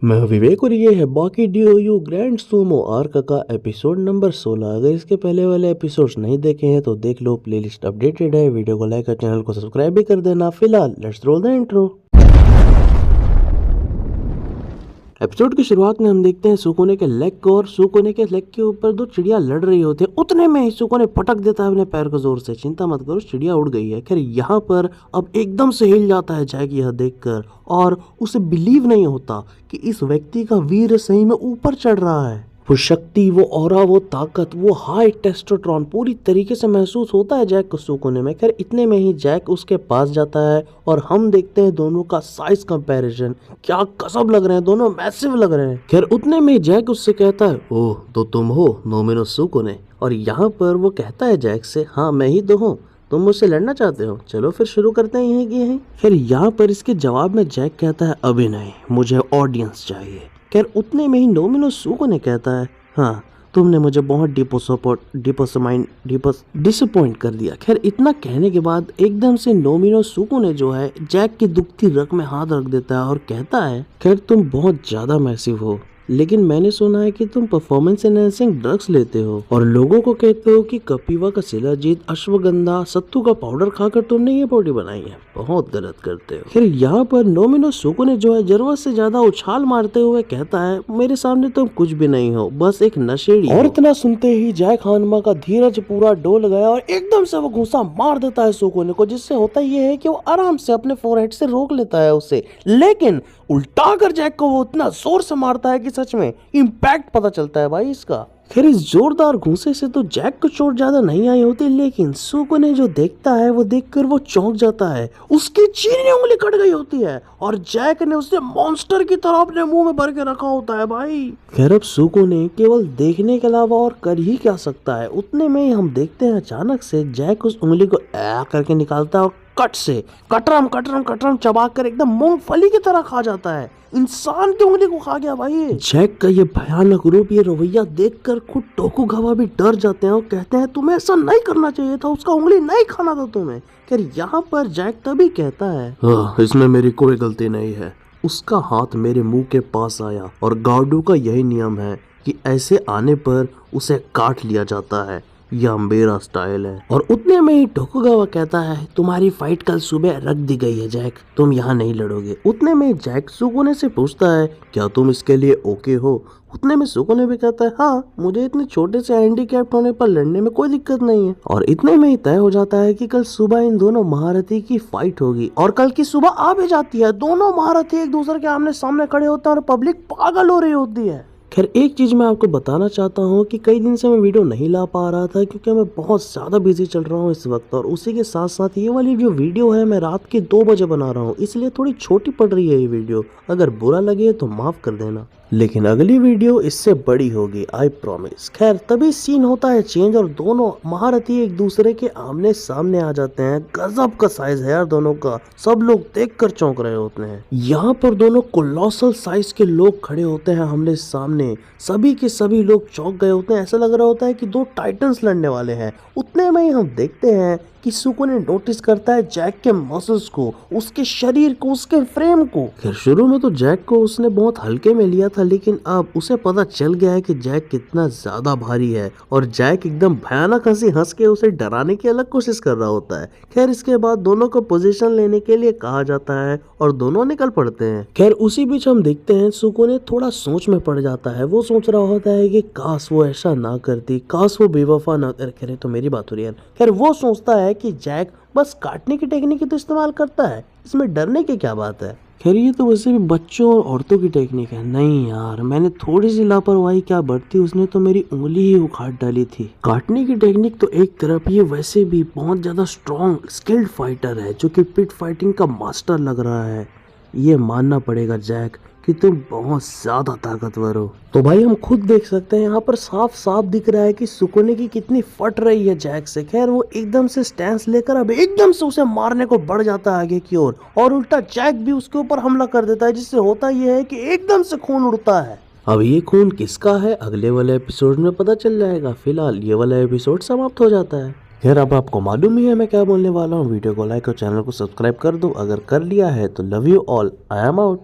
मैं विवेक और ये है बाकी डीओयू ग्रैंड सूमो आर्क का एपिसोड नंबर 16। अगर इसके पहले वाले एपिसोड्स नहीं देखे हैं तो देख लो, प्लेलिस्ट अपडेटेड है। वीडियो को लाइक और चैनल को सब्सक्राइब भी कर देना। फिलहाल let's roll the intro. Episode की शुरुआत में हम देखते हैं सुकोने के लेग को, और सुकोने के लेग के ऊपर दो चिड़िया लड़ रही होती है। उतने में ही सुकोने पटक देता है अपने पैर को जोर से। चिंता मत करो, चिड़िया उड़ गई है। खैर यहाँ पर अब एकदम से हिल जाता है जैक यह देखकर, और उसे बिलीव नहीं होता कि इस व्यक्ति का वीर सही में ऊपर चढ़ रहा है। वो शक्ति, वो ऑरा, वो ताकत, वो हाई टेस्टोस्टेरोन पूरी तरीके से महसूस होता है जैक को सुकोने में। खैर इतने में ही जैक उसके पास जाता है और हम देखते हैं दोनों का साइज कंपैरिजन। क्या गजब लग रहे हैं, दोनों मैसिव लग रहे हैं। खैर उतने में जैक उससे कहता है, ओह तो तुम हो नोमिनो सुकोने। और यहाँ पर वो कहता है जैक से, हाँ मैं ही तो हूँ, तुम मुझसे लड़ना चाहते हो, चलो फिर शुरू करते हैं यहीं की यहीं। फिर यहाँ पर इसके जवाब में जैक कहता है, अभी नहीं, मुझे ऑडियंस चाहिए। खैर उतने में ही नोमिनो सुकोने कहता है, हाँ तुमने मुझे बहुत डिसअपॉइंट कर दिया। खैर इतना कहने के बाद एकदम से नोमिनो सुकोने जो है जैक की दुखती रग में हाथ रख देता है और कहता है, खैर तुम बहुत ज्यादा मैसिव हो, लेकिन मैंने सुना है कि तुम परफॉर्मेंस एनहांसिंग ड्रग्स लेते हो और लोगों को कहते हो कि कपिवा का शिलाजीत, अश्वगंधा, सत्तू का पाउडर खाकर तुमने ये बॉडी बनाई है। बहुत गलत करते हो। फिर यहाँ पर नोमिनो सुकोने जो है जरूरत से ज्यादा उछाल मारते हुए कहता है, मेरे सामने तुम कुछ भी नहीं हो, बस एक नशेड़ी। और इतना सुनते ही जैक हानमा का धीरज पूरा डोल गया और एकदम से वो घूंसा मार देता है सुकोने को, जिससे होता ये है कि वो आराम से अपने फोरहेड से रोक लेता है उसे। लेकिन उल्टा कर जैक को वो इतना जोर से मारता है कि सच में इम्पैक्ट पता चलता है भाई इसका। खैर इस जोरदार घूंसे से तो जैक को चोट ज्यादा नहीं आई होती, लेकिन सुकोने जो देखता है वो देखकर वो चौंक जाता है। उसकी चीनी उंगली कट गई होती है और जैक ने उसे मॉन्स्टर की तरह अपने मुंह में भर के रखा होता है भाई। खैर अब सुकोने केवल देखने के अलावा और कर ही क्या सकता है। उतने में ही हम देखते हैं अचानक से जैक उस उंगली को करके निकालता है और कट से कटरम कटरम कटरम चबा कर एकदम मूंगफली की तरह खा जाता है। इंसान की उंगली को खा गया भाई। जैक का ये भयानक रूप, ये रवैया देखकर खुद टोकुगावा भी डर जाते हैं और कहते हैं, तुम्हें ऐसा नहीं करना चाहिए था, उसका उंगली नहीं खाना था तुम्हें। खैर यहाँ पर जैक तभी कहता है, इसमें मेरी कोई गलती नहीं है, उसका हाथ मेरे मुंह के पास आया और गार्डू का यही नियम है कि ऐसे आने पर उसे काट लिया जाता है, यह मेरा स्टाइल है। और उतने में ही टोकुगावा कहता है, तुम्हारी फाइट कल सुबह रख दी गई है जैक, तुम यहाँ नहीं लड़ोगे। उतने में जैक सुकोने से पूछता है, क्या तुम इसके लिए ओके हो? उतने में सुकोने भी कहता है, हाँ मुझे इतने छोटे से हैंडीकैप्ड होने पर लड़ने में कोई दिक्कत नहीं है। और इतने में ही तय हो जाता है कि कल सुबह इन दोनों महारथी की फाइट होगी। और कल की सुबह आ भी जाती है, दोनों महारथी एक दूसरे के आमने सामने खड़े होते हैं और पब्लिक पागल हो रही होती है। खैर एक चीज मैं आपको बताना चाहता हूँ कि कई दिन से मैं वीडियो नहीं ला पा रहा था क्योंकि मैं बहुत ज़्यादा बिजी चल रहा हूँ इस वक्त, और उसी के साथ साथ ये वाली जो वीडियो है मैं रात के 2 बजे बना रहा हूँ, इसलिए थोड़ी छोटी पड़ रही है ये वीडियो। अगर बुरा लगे तो माफ़ कर देना, लेकिन अगली वीडियो इससे बड़ी होगी, आई प्रॉमिस। खैर तभी सीन होता है चेंज और दोनों महारथी एक दूसरे के आमने सामने आ जाते हैं। गजब का साइज है यार दोनों का, सब लोग देखकर चौंक रहे होते हैं। यहाँ पर दोनों कोलोसल साइज के लोग खड़े होते हैं आमने सामने, सभी के सभी लोग चौंक गए होते हैं। ऐसा लग रहा होता है कि 2 टाइटन्स लड़ने वाले हैं। उतने में ही हम देखते हैं कि सुकोने नोटिस करता है जैक के मसल्स को, उसके शरीर को, उसके फ्रेम को। खैर शुरू में तो जैक को उसने बहुत हल्के में लिया था, लेकिन अब उसे पता चल गया है कि जैक कितना ज्यादा भारी है और जैक एकदम भयानक हंसी हंस के उसे डराने की अलग कोशिश कर रहा होता है। खैर इसके बाद दोनों को पोजीशन लेने के लिए कहा जाता है और दोनों निकल पड़ते हैं। खैर उसी बीच हम देखते हैं सुकोने थोड़ा सोच में पड़ जाता है। वो सोच रहा होता है कि काश वो ऐसा ना करती, काश वो बेवफा ना करे। तो मेरी बात हो रही है। खैर वो सोचता है कि जैक बस काटने की टेक्निक ही तो इस्तेमाल करता है, इसमें डरने की क्या बात है। खैर ये तो वैसे भी बच्चों और औरतों की टेक्निक है। नहीं यार, मैंने थोड़ी सी लापरवाही क्या बरती, उसने तो मेरी उंगली ही उखाड़ डाली थी। काटने की टेक्निक तो एक तरफ, ये वैसे भी बहुत ज्यादा स्ट्रॉन्ग स्किल्ड फाइटर है जो कि पिट फाइटिंग का मास्टर लग रहा है। ये मानना पड़ेगा जैक कि तुम बहुत ज्यादा ताकतवर हो। तो भाई हम खुद देख सकते हैं, यहाँ पर साफ साफ दिख रहा है कि सुकोने की कितनी फट रही है जैक से। खैर वो एकदम से स्टैंस लेकर अब एकदम से उसे मारने को बढ़ जाता है आगे की ओर, और उल्टा जैक भी उसके ऊपर हमला कर देता है, जिससे होता यह है कि एकदम से खून उड़ता है। अब ये खून किसका है अगले वाले एपिसोड में पता चल जाएगा। फिलहाल ये वाला एपिसोड समाप्त हो जाता है। खैर अब आपको मालूम ही है मैं क्या बोलने वाला हूँ। वीडियो को लाइक और चैनल को सब्सक्राइब कर दो, अगर कर लिया है तो love you all, I am out.